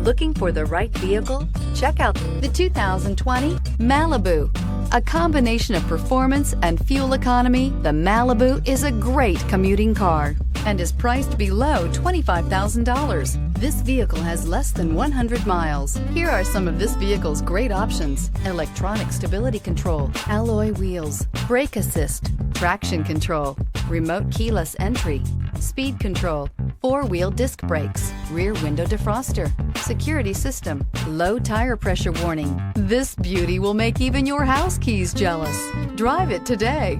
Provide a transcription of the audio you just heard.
Looking for the right vehicle? Check out the 2020 Malibu. A combination of performance and fuel economy, the Malibu is a great commuting car and is priced below $25,000. This vehicle has less than 100 miles. Here are some of this vehicle's great options: electronic stability control, alloy wheels, brake assist, traction control, remote keyless entry, speed control, four-wheel disc brakes, rear window defroster, security system, low tire pressure warning. This beauty will make even your house keys jealous. Drive it today.